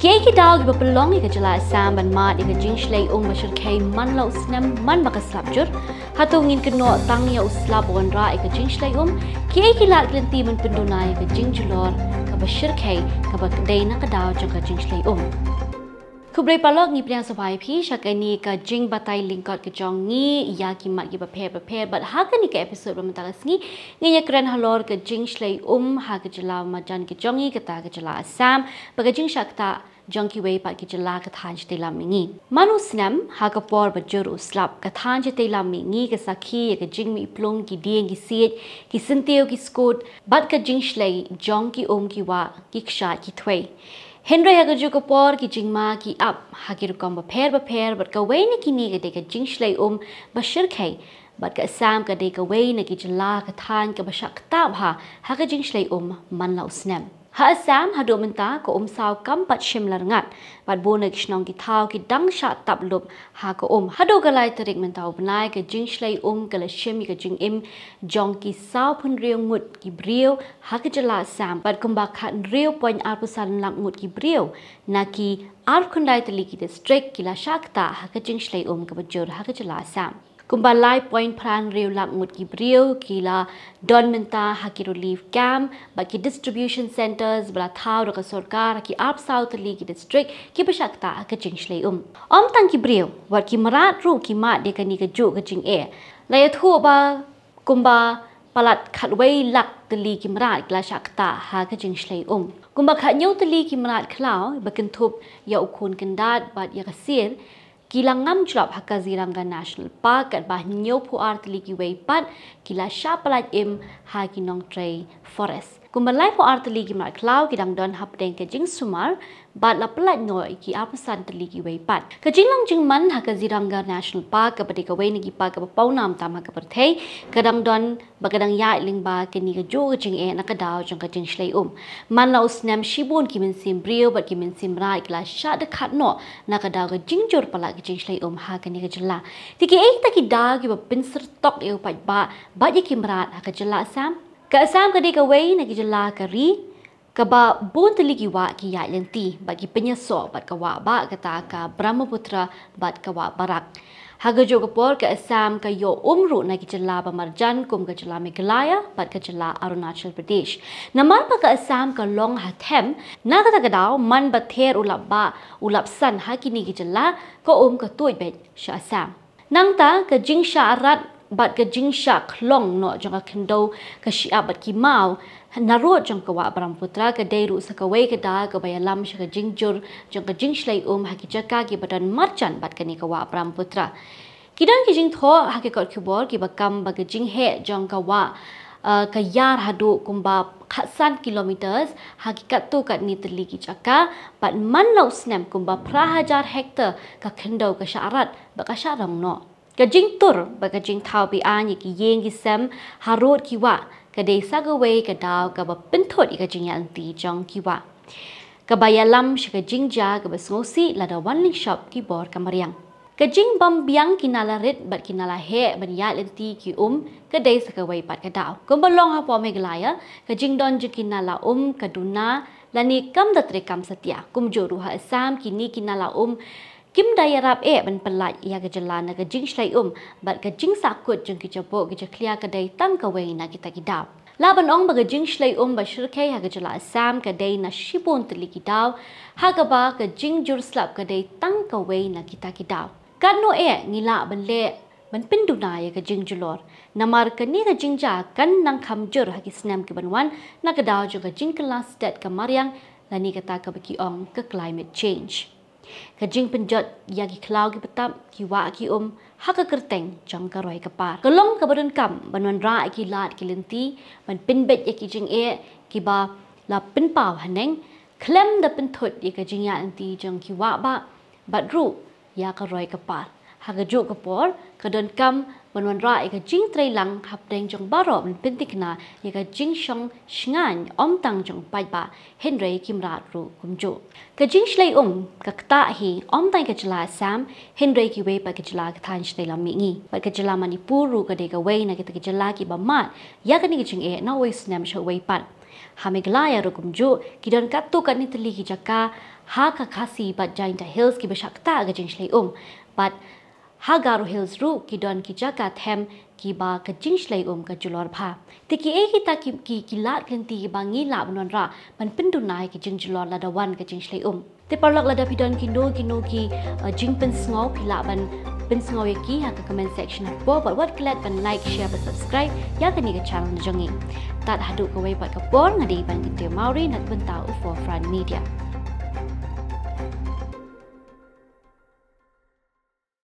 Kia ki dao ki bapalong ika jala Assam ban mat ika jingshlei bashir kay man lau snem man baka slapjur hatungin keno tang ya uslap wanra ika jingshlei kia ki lat klenti man penduna ika jingjulor ka bashir kay ka bakday na ka dao jang ka jingshlei Kubre palok ni priang sabai phi shakani ka jing batai lingkot ke jongi ya ki mat ki prepare but hakani ka episode bamtagas ni ngenya kran halor ka jingshlei ha ka jala majan ke jongi ka ta ka jala Assam baga jing shakta jongki wei pat ki jala ka than jte lamingi manu snem ha ka por bajur uslap ka than jte lamingi ka sakhi ka jing mi plong ki dieng ki siet ki sinteo ki skot bat ka jingshlei jongki ki wa ki ksha ki thwei Henry hagaju ko por ki jingma ki up hagir kom prepare but ka wei ni kini ka de ka jingshlei bashir khai but ka Assam ka de ka wei na ki jala ka than ka bashak tab ha ka jingshlei man lau snem ha Assam hadu menta ko saw kam pat shimlar ngat but bona kishnong ki thau ki dang sha tab lup ha ko hadu ka lai tarik menta ubnai ka jingshlei ka la shim ka jing jong ki saw phun riu ngut ki brio ha ka jala Assam but kumba khat riu point arpusan lang ngut ki brio na ki khundai tali ki district ki la shakta ha ka jingshlei ka bajur ha ka jala Assam Kumbalai point pran riu lak ngut ki brio kila don menta haki relief camp baki distribution centers bala thau ka sarkar ki ap south league district ki bashakta ka jingshlei tang ki brio wat ki marat ru ki mat de kani ka ju ka jing la thu ba kumba palat khatwei lak tali ki marat kla shakta ha ka jingshlei kumba khat nyau tali ki marat khlau bakin thup ya ukhun kandat bat ya kasir Kilangam jlop Hakaziranga National Park at bah nyo puar teliki wei pat kila shapalat ha kinong tray forest. Kumbalai puar teliki mat klau kidang don hapdeng ke jing sumar bat la pelat noi ki apasan teliki wei pat. Ke jinglong jingman Hakaziranga National Park ke badika wei nigi pa ke paunam tam ha ke perthei kadang don bagadang ya ling ba ke ni ke jo ke jing nakadaw jong ke jingshlei Man la snem shibun ki min sim brio bat ki min sim rai kla sha de khat no nakadaw ke jingjur pala jingshlei ha kani ka jala tiki ta ki da ki ba pinsir tok eu pat ba ye kimrat ha ka jala Assam ka de ka wei na ki jala ka ri ka ba bon tali ki wa ki ya lenti ba ki penyaso bat ka wa ba ka ta ka Brahmaputra bat ka wa barak Haga jo por ka Assam ka yo ru na ki jala ba marjan kum ka jala Meghalaya bat ka jala Arunachal Pradesh naman pa ka Assam ka long ha them na ka ta daw man ba ther ulap san ha ki ni ki jala ko ka tuj bet sha Assam nang ta ka jingsha rat bat ka jingsha khlong no jong ka khendo ka shia bat ki mau narot jong ka wa Brahmaputra ka deiru sa ka wei ka da ka bayalam sha ka jingjur jong ka jingshlei ha ki jaka ki badan marchan bat ka ni ka wa Brahmaputra kidan ki jing tho ha ki kot khibor ki bakam ba ka jing he jong ka wa ka yar hadu kumba khatsan kilometers hakikat tu kat ni teli ki jaka bat man lau snem kumba prahajar hektar ka khendo ka syarat ba ka syarang no ka jing tur ba ka jing thau bi an ki yeng ki sem harot ki wa ka desa ga wei ka daw ka ba pinthot ka jing yan ti jong ki wa ka bayalam shi ka jing ja ka ba sosi la da one shop ki bor ka mariang ka jing bam biang kinala red bat kinala he ban ya lenti ki ka desa ka wei pat ka daw kumbalong ha po Meghalaya ka jing don je kinala ka duna lani kam datre kam satya kum joru ha Assam kini kinala Kim daya rap ban pelat ya ke jalan na ke jingshlei bat ke jing sakut jeng ki jabo ki jaklia ke dai tang ka wei na kita kidap laban ong ba ke jingshlei bashir kai ha ke jala Assam ke dai na shibon tli kidaw ha ka ba ke jing jur slap ke dai tang ka wei na kita kidap kan no ngila ban le ban pindu na ya ke jing julor namar ke ni ke jingja kan nang kham jur ha ki snem ke banwan na ke daw jo ke jing kelas state ke mariang lani kata ke baki ong ke climate change ka jing penjot ya ki klau ki petap ki wa ki ha ka kerteng jang ka roi ka par ka long ka badun kam banwan ra ki lat ki lenti ban pin bet ya ki jing ki ba la pin paw haneng klem da pin thot ya ka jing ya anti jang ki wa ba bat ru ya ka roi ka par ha ka jo ka por ka don kam banwan ra ka jing trei lang hap deng jong baro ban pin tikna ya ka jing shong shngan tang jong pai ba Henry kimrat ru kumjo ka jingshlei ka ktah hi tang ka jala Assam Henry ki wei pa ka jala ka than shnei la mi ngi pa ka jala Manipur ru ka de ka wei na ka jala ki ba mat ya ka ni ka jing na wei snem sho wei pat Hamigla ya rukumju kidon katu kat ni teli ki jaka ha ka khasi bat jain ta hills ki bashakta ga jingshlei but Hagaru Hills ru kidon ki jaka them ki ba ka jingshlei ka julor pha tiki e ki ta ki lat klenti ki bangi la bunon ra ban pindu nai ki jingjulor la da wan ka jingshlei te parlok la da pidon ki no ki jingpen sngo pila ban pin sngo ki ha ka comment section bo but what glad ban like share but subscribe ya ka ni ka channel na jongi tat hadu ka wei pat ka por ngadi ban ki te mauri nat ban tau for front media